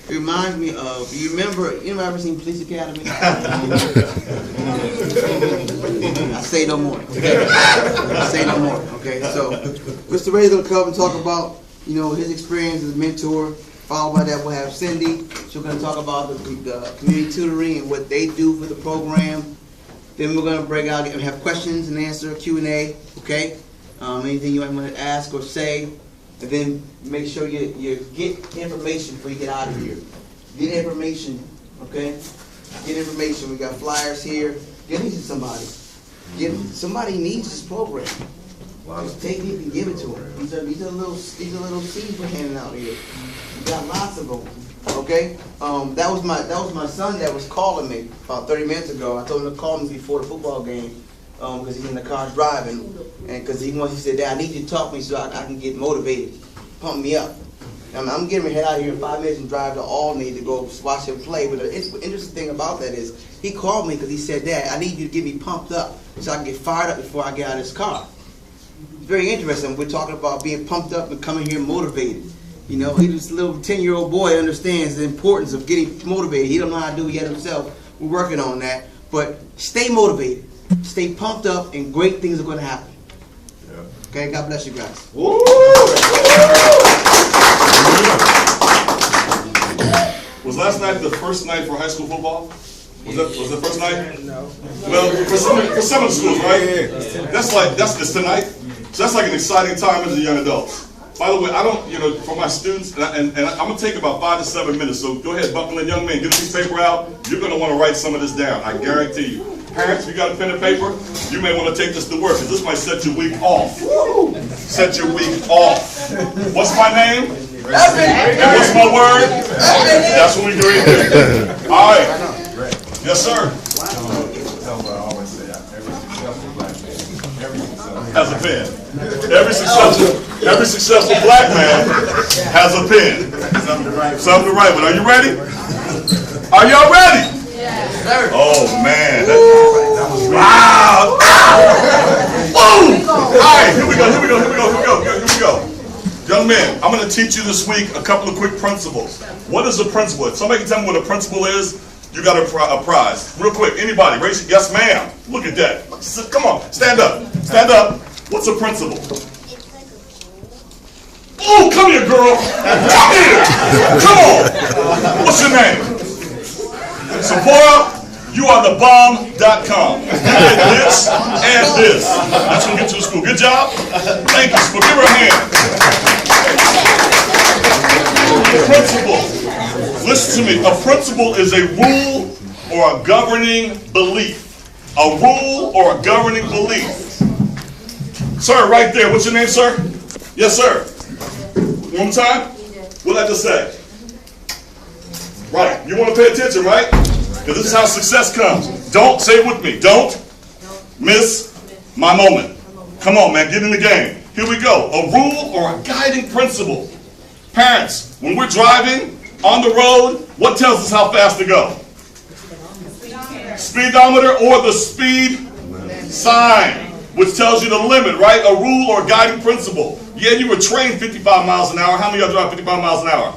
It reminds me of, you ever seen Police Academy? I say no more. Okay? I say no more. Okay, so Mr. Ray's gonna come and talk about, his experience as a mentor. Followed by that, we'll have Cindy. She's gonna talk about the community tutoring and what they do for the program. Then we're gonna break out and have questions and answer, Q&A. Okay, anything you might want to ask or say, and then make sure you get information before you get out of here. Get information, okay? Get information. We got flyers here. Get these to somebody. Somebody needs this program. Just take it and give it to them. These are little seeds we're handing out here. We got lots of them. Okay? That was my son that was calling me about 30 minutes ago. I told him to call me before the football game because he's in the car driving, and because he said, "Dad, I need you to talk to me so I can get motivated, pump me up." I'm getting ready to head out here in 5 minutes and drive to Albany to go watch him play. But the interesting thing about that is he called me because he said, "Dad, I need you to get me pumped up so I can get fired up before I get out of this car." It's very interesting. We're talking about being pumped up and coming here motivated. He just a little 10-year-old boy understands the importance of getting motivated. He don't know how to do it yet himself. We're working on that. But stay motivated. Stay pumped up, and great things are going to happen. Yeah. Okay, God bless you guys. Woo! Was last night the first night for high school football? Was the first night? No. Well, for some of the schools, right? That's tonight. So that's like an exciting time as a young adult. By the way, I don't, for my students, and I'm going to take about 5 to 7 minutes, so go ahead, buckle in, young man, get a piece of paper out. You're going to want to write some of this down, I guarantee you. Parents, if you got a pen and paper, you may want to take this to work, because this might set your week off. Set your week off. What's my name? And what's my word? That's what we do right there. All right. Yes, sir. Has a pen. Every successful black man has a pen. Something to write with. Are you ready? Are y'all ready? Yes, sir. Oh man. Wow. Boom. All right, here we go. Young men, I'm going to teach you this week a couple of quick principles. What is a principle? If somebody can tell me what a principle is, you got a prize. Real quick, anybody, raise your, yes ma'am. Look at that. Come on, stand up. Stand up. What's a principle? Oh, come here, girl. Come here. Come on. What's your name? Sephora, you are the bomb.com. You get this and this. That's going to get you to school. Good job. Thank you. Give her a hand. Principle. Listen to me. A principle is a rule or a governing belief. A rule or a governing belief. Sir, right there. What's your name, sir? Yes, sir. One more time? What did I just say? Right. You want to pay attention, right? Because this is how success comes. Don't, say it with me. Don't miss my moment. Come on, man. Get in the game. Here we go. A rule or a guiding principle. Parents, when we're driving on the road, what tells us how fast to go? Speedometer or the speed sign, which tells you the limit, right? A rule or guiding principle. Yeah, you were trained 55 miles an hour. How many of y'all drive 55 miles an hour?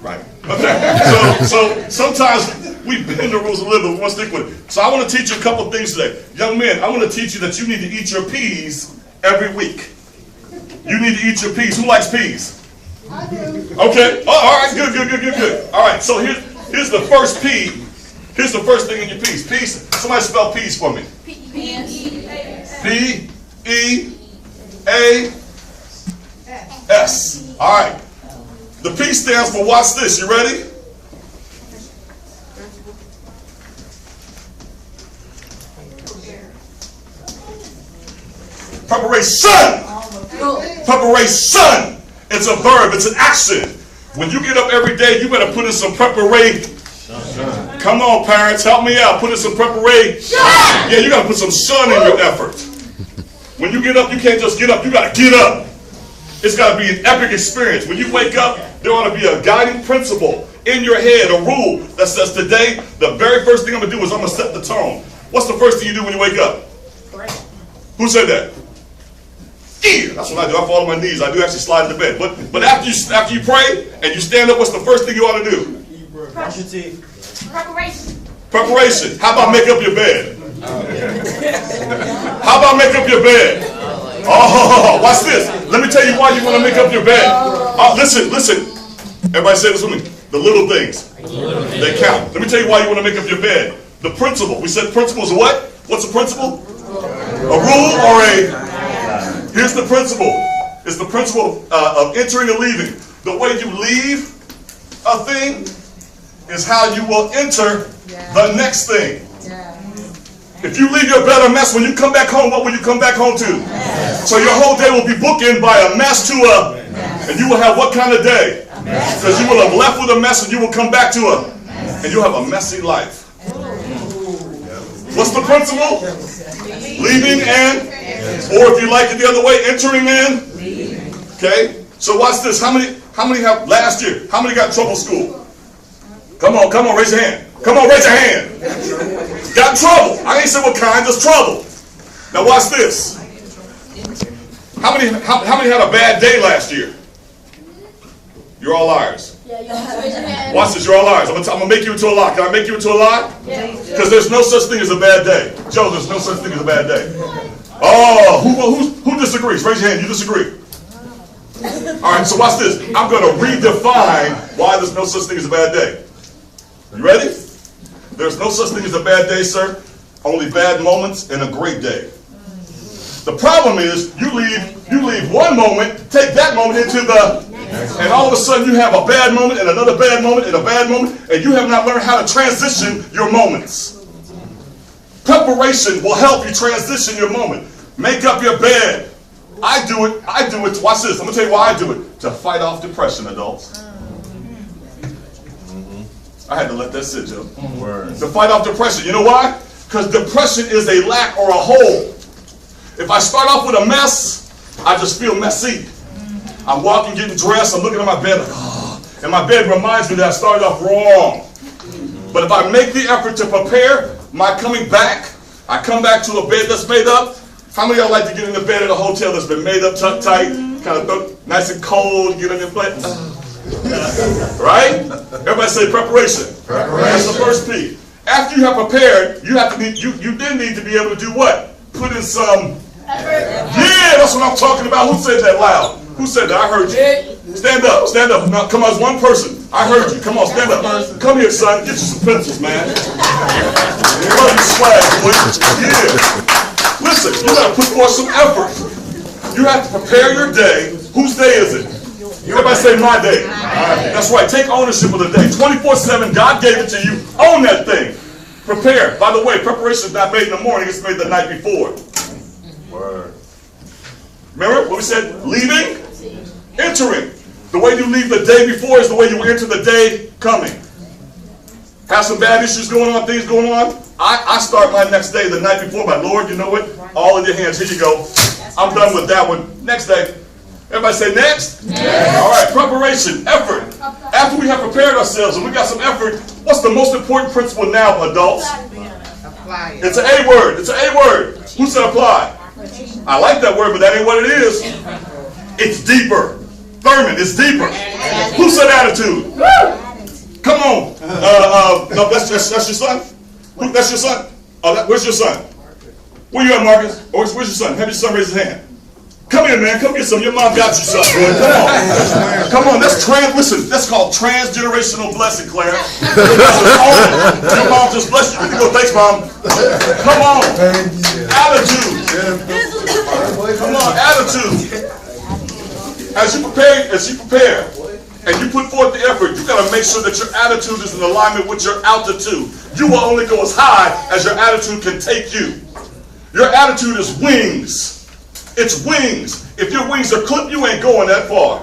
Right. Okay. So sometimes we bend the rules a little bit. We want to stick with it. So I want to teach you a couple things today. Young men, I want to teach you that you need to eat your peas every week. You need to eat your peas. Who likes peas? I do. Okay. Oh, all right. Good. All right. So here's the first P. Here's the first thing in your peas. Peas. Somebody spell peas for me. P-E-A-S. P-E-A-S. All right. The P stands for, watch this. You ready? Preparation. Preparation. It's a verb. It's an action. When you get up every day, you better put in some preparation. Come on, parents, help me out. Put in some preparation. Yeah, you got to put some sun in your effort. When you get up, you can't just get up. You got to get up. It's got to be an epic experience. When you wake up, there ought to be a guiding principle in your head, a rule that says today, the very first thing I'm going to do is I'm going to set the tone. What's the first thing you do when you wake up? Pray. Who said that? Yeah, that's what I do. I fall on my knees. I do actually slide into bed. But after you pray and you stand up, what's the first thing you ought to do? Brush your teeth. Preparation. Preparation. How about make up your bed? How about make up your bed? Oh, watch this. Let me tell you why you want to make up your bed. Listen. Everybody say this with me. The little things. They count. Let me tell you why you want to make up your bed. The principle. We said principles are what? What's a principle? A rule or a... Here's the principle. It's the principle of entering and leaving. The way you leave a thing is how you will enter the next thing. If you leave your bed a mess, when you come back home, what will you come back home to? So your whole day will be bookended by a mess to a... And you will have what kind of day? Because you will have left with a mess and you will come back to a... And you'll have a messy life. What's the principle? Leaving and... Or if you like it the other way, entering in. Okay? So watch this. How many have last year? How many got in trouble school? Come on, raise your hand. Come on, raise your hand. Got in trouble. I ain't say what kind, just trouble. Now watch this. How many had a bad day last year? You're all liars. Watch this, you're all liars. I'm gonna make you into a lie. Can I make you into a lie? Because there's no such thing as a bad day. Joe, there's no such thing as a bad day. Oh, who disagrees? Raise your hand, you disagree. Alright, so watch this. I'm going to redefine why there's no such thing as a bad day. You ready? There's no such thing as a bad day, sir. Only bad moments and a great day. The problem is you leave one moment, take that moment into the... And all of a sudden you have a bad moment and another bad moment and a bad moment, and you have not learned how to transition your moments. Preparation will help you transition your moment. Make up your bed. I do it. Watch this. I'm going to tell you why I do it. To fight off depression, adults. I had to let that sit, Joe. To fight off depression. You know why? Because depression is a lack or a hole. If I start off with a mess, I just feel messy. I'm walking, getting dressed, I'm looking at my bed like, oh, and my bed reminds me that I started off wrong. But if I make the effort to prepare my coming back, I come back to a bed that's made up. How many of y'all like to get in the bed at a hotel that's been made up, tucked tight, kind of nice and cold, get in your bed? Right? Everybody say preparation. That's the first P. After you have prepared, you then need to be able to do what? Put in some... Yeah, that's what I'm talking about. Who said that loud? Who said that? I heard you. Stand up. Now, come on, it's one person. I heard you. Come on, stand up. Come here, son. Get you some pencils, man. Love you swag, boy. Yeah. Listen, you got to put forth some effort. You have to prepare your day. Whose day is it? Everybody say my day. That's right. Take ownership of the day. 24/7, God gave it to you. Own that thing. Prepare. By the way, preparation is not made in the morning. It's made the night before. Word. Remember what we said? Leaving, entering. The way you leave the day before is the way you enter the day coming. Have some bad issues going on, things going on. I start my next day the night before by, Lord, you know what? All in your hands. Here you go. I'm done with that one. Next day. Everybody say next? Yes. All right, preparation, effort. After we have prepared ourselves and we got some effort, what's the most important principle now, adults? Apply. It's an A word. It's an A word. Who said apply? I like that word, but that ain't what it is. It's deeper. Thurman, it's deeper. Who said attitude? Come on. No, that's your son? That's your son? Where's your son? Where you at, Marcus? Where's your son? Have your son raise his hand. Come here, man. Come get some. Your mom got you something. Come on. Come on. Listen, that's called transgenerational blessing, Claire. Your mom just blessed you. You go, thanks, Mom. Come on. Attitude. Come on, attitude. As you prepare, and you put forth the effort, you got to make sure that your attitude is in alignment with your altitude. You will only go as high as your attitude can take you. Your attitude is wings. It's wings. If your wings are clipped, you ain't going that far.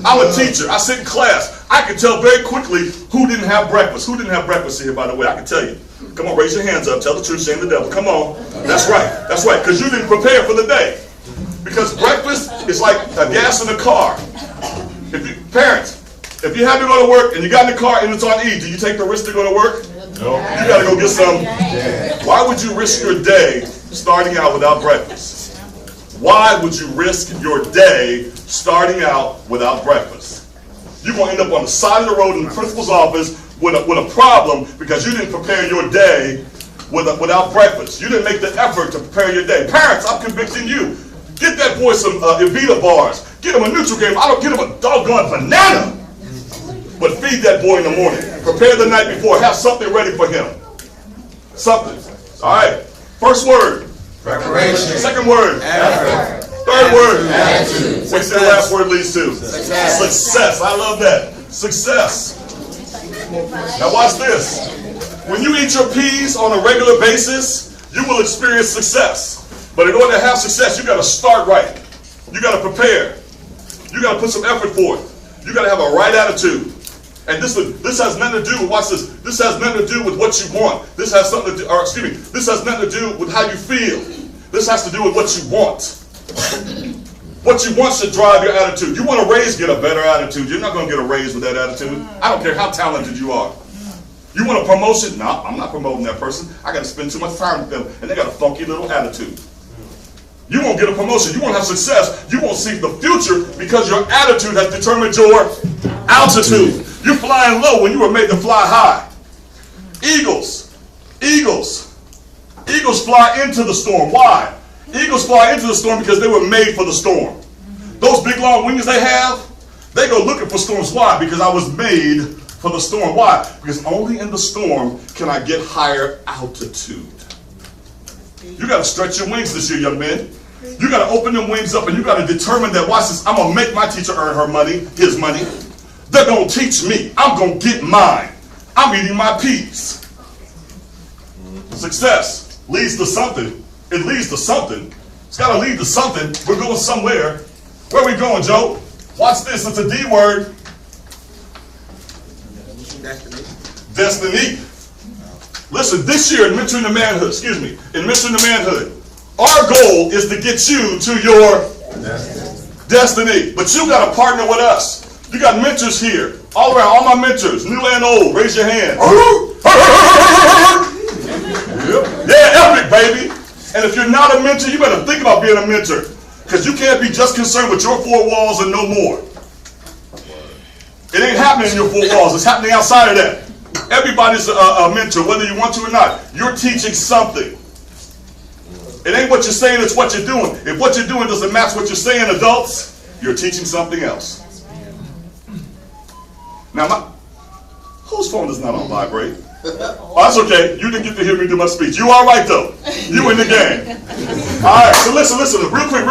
I'm a teacher. I sit in class. I can tell very quickly who didn't have breakfast. Who didn't have breakfast here, by the way? I can tell you. Come on, raise your hands up. Tell the truth, shame the devil. Come on. That's right. That's right. Because you didn't prepare for the day. Because breakfast is like a gas in a car. Parents, if you have to go to work and you got in the car and it's on E, do you take the risk to go to work? No. You got to go get some. Why would you risk your day starting out without breakfast? Why would you risk your day starting out without breakfast? You're going to end up on the side of the road in the principal's office with a problem because you didn't prepare your day without breakfast. You didn't make the effort to prepare your day. Parents, I'm convicting you. Get that boy some Evita bars. Get him a Nutrigrain. I don't get him a doggone banana. But feed that boy in the morning. Prepare the night before. Have something ready for him. Something. All right. First word. Preparation. Second word. Effort. Third word. Attitude. What's the last word leads to? Success. Success. I love that. Success. Now watch this. When you eat your peas on a regular basis, you will experience success. But in order to have success, you got to start right. You got to prepare. You got to put some effort forth. You got to have a right attitude. And this has nothing to do with, watch this, this has nothing to do with what you want. This has something to do, this has nothing to do with how you feel. This has to do with what you want. What you want should drive your attitude. You want a raise, get a better attitude. You're not going to get a raise with that attitude. I don't care how talented you are. You want a promotion? No, I'm not promoting that person. I got to spend too much time with them, and they got a funky little attitude. You won't get a promotion. You won't have success. You won't see the future because your attitude has determined your altitude. You're flying low when you were made to fly high. Eagles fly into the storm. Why? Eagles fly into the storm because they were made for the storm. Those big long wings they have, they go looking for storms. Why? Because I was made for the storm. Why? Because only in the storm can I get higher altitude. You got to stretch your wings this year, young men. You got to open them wings up and you got to determine that, watch this, I'm going to make my teacher earn her money, his money. They're going to teach me. I'm going to get mine. I'm eating my peas. Success leads to something. It leads to something. It's got to lead to something. We're going somewhere. Where are we going, Joe? Watch this. It's a D word. Destiny. Listen, this year in Mentoring to Manhood, in Mentoring to Manhood, our goal is to get you to your destiny. But you got to partner with us. You got mentors here, all around, all my mentors, new and old, raise your hand. Yeah, epic, baby. And if you're not a mentor, you better think about being a mentor. Because you can't be just concerned with your four walls and no more. It ain't happening in your four walls, it's happening outside of that. Everybody's a mentor, whether you want to or not. You're teaching something. It ain't what you're saying, it's what you're doing. If what you're doing doesn't match what you're saying, adults, you're teaching something else. Now, whose phone is not on vibrate? Oh, that's okay. You didn't get to hear me do my speech. You all right, though. You in the game. All right, so listen. Real quick.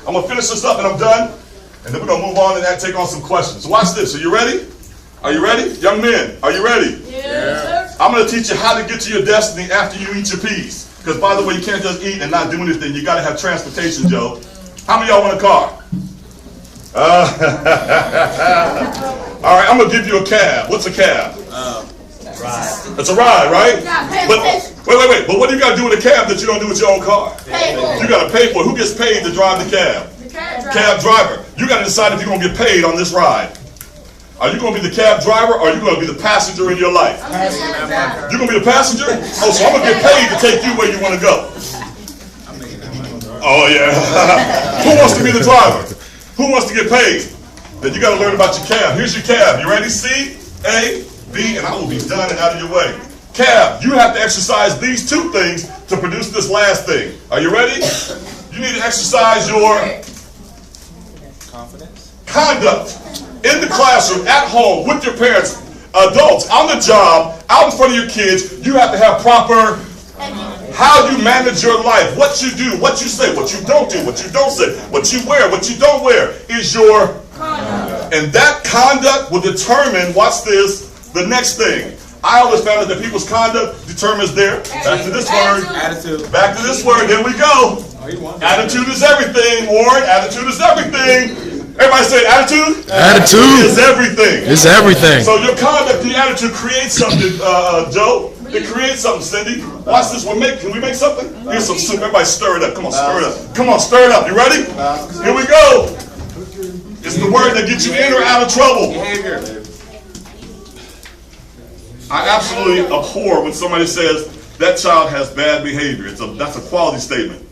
I'm going to finish this up and I'm done. And then we're going to move on and take on some questions. So watch this. Are you ready? Are you ready? Young men, are you ready? Yes. I'm going to teach you how to get to your destiny after you eat your peas. Because, by the way, you can't just eat and not do anything. You got to have transportation, Joe. How many of y'all want a car? All right, I'm going to give you a cab. What's a cab? Ride. It's a ride, right? But wait. But what do you got to do with a cab that you don't do with your own car? You got to pay for it. Who gets paid to drive the cab? The cab driver. You got to decide if you're going to get paid on this ride. Are you going to be the cab driver or are you going to be the passenger in your life? You're going to be the passenger? Oh, so I'm going to get paid to take you where you want to go. Oh, yeah. Who wants to be the driver? Who wants to get paid? Then you got to learn about your cab. Here's your cab. You ready? C, A, B, and I will be done and out of your way. Cab, you have to exercise these two things to produce this last thing. Are you ready? You need to exercise your conduct in the classroom, at home, with your parents, adults, on the job, out in front of your kids. You have to have proper how you manage your life, what you do, what you say, what you don't do, what you don't say, what you wear, what you don't wear is your conduct. And that conduct will determine, watch this, the next thing. I always found that people's conduct determines their, back to this word, attitude. Back to this word, here we go. Attitude is everything, Warren, attitude is everything. Everybody say attitude? Attitude is everything. It's everything. So your conduct, the attitude creates something, Joe. It creates something, Cindy. Watch this. Can we make something? Here's some soup. Everybody stir it up. Come on, stir it up. Come on, stir it up. You ready? Here we go. It's the word that gets you in or out of trouble. I absolutely abhor when somebody says that child has bad behavior. That's a quality statement.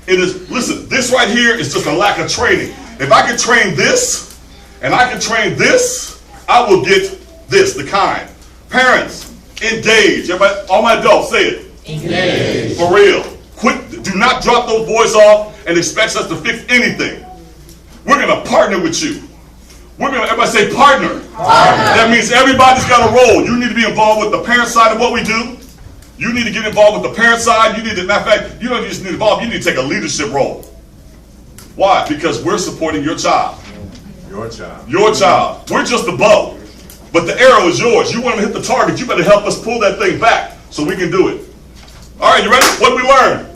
It is, listen, this right here is just a lack of training. If I can train this, and I can train this, I will get this, the kind. Parents, engage. Everybody, all my adults, say it. Engage. For real. Quit. Do not drop those boys off and expect us to fix anything. We're going to partner with you. We're going to, everybody say partner. That means everybody's got a role. You need to be involved with the parent side of what we do. You need to get involved with the parent side. You need to, matter of fact, you don't just need to involve, you need to take a leadership role. Why? Because we're supporting your child. Your child. Your child. We're just the bow. But the arrow is yours. You want to hit the target, you better help us pull that thing back so we can do it. All right, you ready? What did we learn?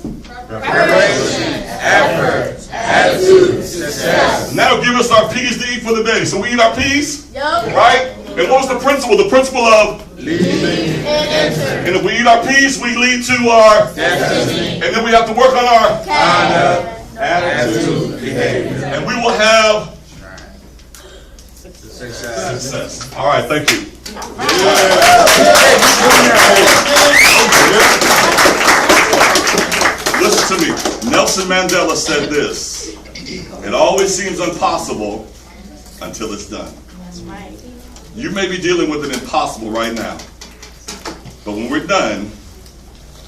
Preparation, effort, attitude, success. Now give us our P's to eat for the day. So we eat our P's? Yep. Right? And what was the principle? The principle of Leading and enter. and if we eat our P's, we lead to our Destiny. and then we have to work on our Conduct. Attitude. Behavior. and we will have Success. success. All right, thank you. Listen to me. Nelson Mandela said this. It always seems impossible until it's done. That's right. You may be dealing with an impossible right now. But when we're done,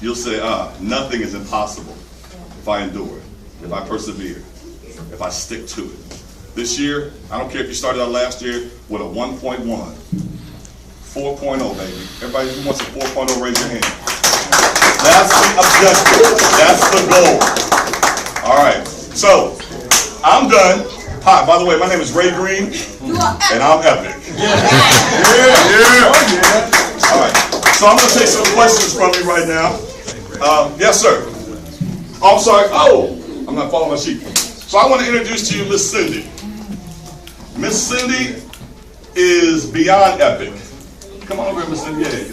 you'll say, nothing is impossible if I endure it, if I persevere, if I stick to it. This year, I don't care if you started out last year with a 1.1, 4.0, baby. Everybody who wants a 4.0, raise your hand. That's the objective. That's the goal. All right. So, I'm done. Hi, by the way, my name is Ray Green, and I'm epic. Yeah. All right. So I'm going to take some questions from you right now. Yes, sir. Oh, I'm sorry. Oh, I'm not following my sheet. So I want to introduce to you Miss Cindy. Miss Cindy is beyond epic. Come on over here, Miss Cindy. Yeah.